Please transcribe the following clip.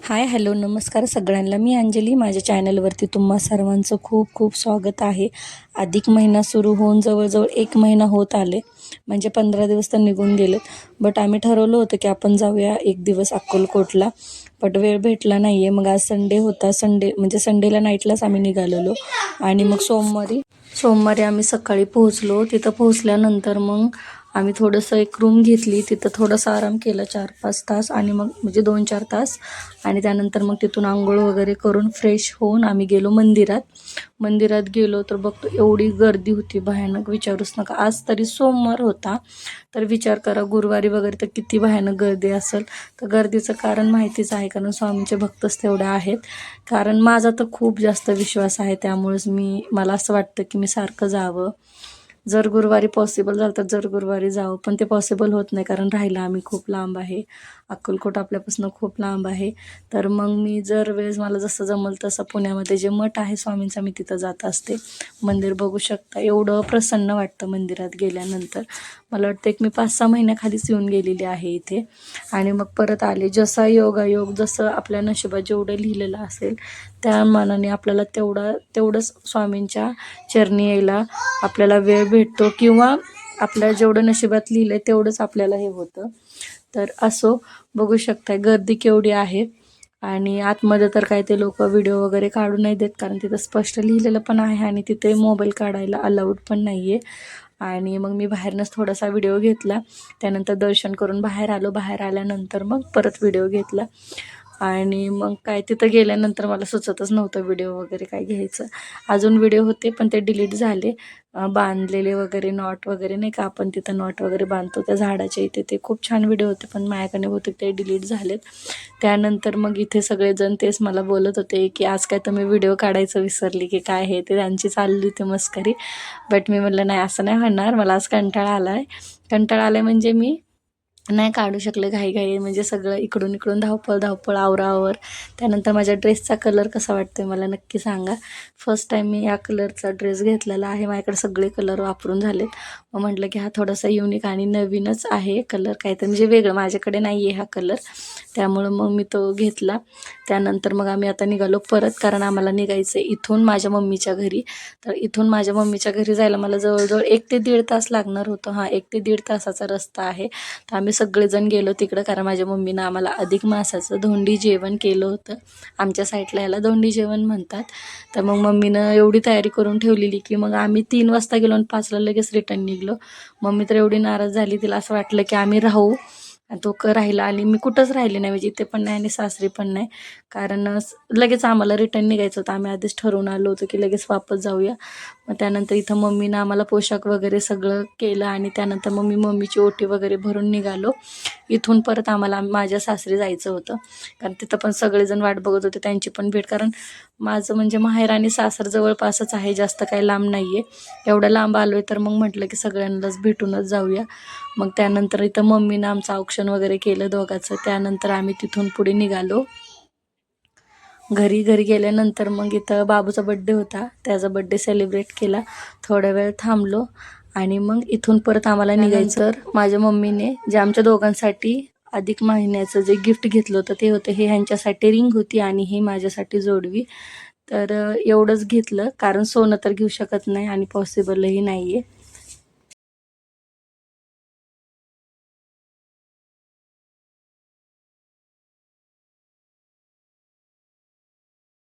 Hi hello नमस्कार सगळ्यांना. मी अंजली. माझ्या चॅनलवरती तुम्हा सर्वांचं खूप खूप स्वागत आहे. अधिक महिना सुरू होऊन जवळजवळ 1 महिना होत आले, म्हणजे 15 दिवस तर निघून गेलेत. बट आम्ही ठरवलं होतं की आपण जाऊया एक दिवस अक्कलकोटला, बट वेळ भेटला नाही आहे. मग आज संडे होता. संडेला नाईटलाच आम्ही निघालेलो आणि मग सोमवारी आम्ही सकाळी पोहोचलो. तिथं पोहोचल्यानंतर मग आम्ही थोडंसं एक रूम घेतली. तिथं थोडासा आराम केला 4-5 तास आणि मग म्हणजे 2-4 तास आणि त्यानंतर मग तिथून आंघोळ वगैरे करून फ्रेश होऊन आम्ही गेलो मंदिरात. मंदिरात गेलो तर बघतो एवढी गर्दी होती भयानक, विचारूच नका. आज तरी सोमवार होता, तर विचार करा गुरुवारी वगैरे तर किती भयानक गर्दी असेल. तर गर्दीचं कारण माहितीच आहे, कारण स्वामींचे भक्तच तेवढे आहेत. कारण माझा तर खूप जास्त विश्वास आहे, त्यामुळेच मला असं वाटतं की मी सारखं जावं. जर गुरुवारी पॉसिबल झालं तर जर गुरुवारी जावं, पण ते पॉसिबल होत नाही कारण राहायला आम्ही खूप लांब आहे. अक्कलकोट आपल्यापासून खूप लांब आहे. तर मग मी जर वेळेस मला जसं जमल तसं पुण्यामध्ये जे मठ आहे स्वामींचा मी तिथं जात असते. मंदिर बघू शकता, एवढं प्रसन्न वाटतं मंदिरात गेल्यानंतर. मला वाटतं एक मी 5-6 महिन्याखालीच येऊन गेलेली आहे इथे आणि मग परत आले. जसा योगायोग, जसं आपल्या नशिबात जेवढं लिहिलेलं असेल त्या मानाने आपल्याला तेवढंच स्वामींच्या चरणी यायला आपल्याला वेळ भेटतो, किंवा आपल्या जेवढं नशिबात लिहिलं तेवढंच आपल्याला हे होतं. तर असो, बघू शकताय गर्दी केवढी आहे. आणि आतमध्ये तर काय ते लोक व्हिडिओ वगैरे काढू नाही देत, कारण तिथं स्पष्ट लिहिलेलं पण आहे आणि तिथे मोबाईल काढायला अलाउड पण नाही आहे. आणि मग मी बाहेरनंच थोडासा व्हिडिओ घेतला. त्यानंतर दर्शन करून बाहेर आलो. बाहेर आल्यानंतर मग परत व्हिडिओ घेतला आणि मग काय तिथं गेल्यानंतर मला सुचतच नव्हतं व्हिडिओ वगैरे काय घ्यायचं. अजून व्हिडिओ होते पण ते डिलीट झाले. बांधलेले वगैरे नॉट वगैरे नाही का, आपण तिथं नॉट वगैरे बांधतो त्या झाडाच्या इथे, ते खूप छान व्हिडिओ होते पण माझ्याकडे होते ते डिलीट झालेत. त्यानंतर मग इथे सगळेजण तेच मला बोलत होते की आज काय तुम्ही व्हिडिओ काढायचं विसरली की काय, हे ते त्यांची चालली होती मस्करी. बट मी म्हटलं नाही, असं नाही होणार. मला आज कंटाळा आलाय म्हणजे मी नाही काढू शकले घाई म्हणजे सगळं इकडून इकडून धावपळ आवरावर. त्यानंतर माझ्या ड्रेसचा कलर कसा वाटतोय मला नक्की सांगा. फर्स्ट टाईम मी या कलरचा ड्रेस घेतलेला आहे. माझ्याकडे सगळे कलर वापरून झालेत. मग म्हटलं की हा थोडासा युनिक आणि नवीनच आहे कलर, काहीतरी म्हणजे वेगळं, माझ्याकडे नाही आहे हा कलर, त्यामुळं मग मी तो घेतला. त्यानंतर मग आम्ही आता निघालो परत, कारण आम्हाला निघायचं इथून माझ्या मम्मीच्या घरी. तर इथून माझ्या मम्मीच्या घरी जायला मला जवळजवळ 1 ते 1.5 तास लागणार होतं. 1 ते 1.5 तासाचा रस्ता आहे. तर आम्ही सगळेजण गेलो तिकडं, कारण माझ्या मम्मीनं आम्हाला अधिक मासाचं धोंडी जेवण केलं होतं. आमच्या साईडला याला धोंडी जेवण म्हणतात. तर मग मम्मीनं एवढी तयारी करून ठेवलेली की मग आम्ही 3 वाजता गेलो आणि 5ला लगेच रिटर्न निघलो. मम्मी तर एवढी नाराज झाली, तिला असं वाटलं की आम्ही राहू, आणि तो राहिला आणि मी कुठंच राहिले नाही, म्हणजे इथे पण नाही आणि सासरी पण नाही. कारण लगेच आम्हाला रिटर्न निघायचं होतं. आम्ही आधीच ठरवून आलो होतो की लगेच वापस जाऊया. मग त्यानंतर इथं मम्मीनं आम्हाला पोशाख वगैरे सगळं केलं आणि त्यानंतर मम्मीची ओटी वगैरे भरून निघालो. इथून परत आम्हाला माझ्या सासरी जायचं होतं, कारण तिथं पण सगळेजण वाट बघत होते त्यांची पण भेट. कारण माझं म्हणजे माहेर आणि सासर जवळपासच आहे, जास्त काही लांब नाही आहे. एवढं लांब आलो आहे तर मग म्हटलं की सगळ्यांनाच भेटूनच जाऊया. मग त्यानंतर इथं मम्मीनं आमचं औक्षण वगैरे केलं दोघांचं. त्यानंतर आम्ही तिथून पुढे निघालो घरी गेल्यानंतर मग इथं बाबूचा बड्डे होता, त्याचा बड्डे सेलिब्रेट केला. थोडा वेळ थांबलो आणि मग इथून परत आम्हाला निघायचं. तर माझ्या मम्मीने जे आमच्या दोघांसाठी अधिक महिन्याचं जे गिफ्ट घेतलं होतं ते होतं हे, ह्यांच्यासाठी रिंग होती आणि ही माझ्यासाठी जोडवी. तर एवढंच घेतलं, कारण सोनं तर घेऊ शकत नाही आणि पॉसिबलही नाही आहे.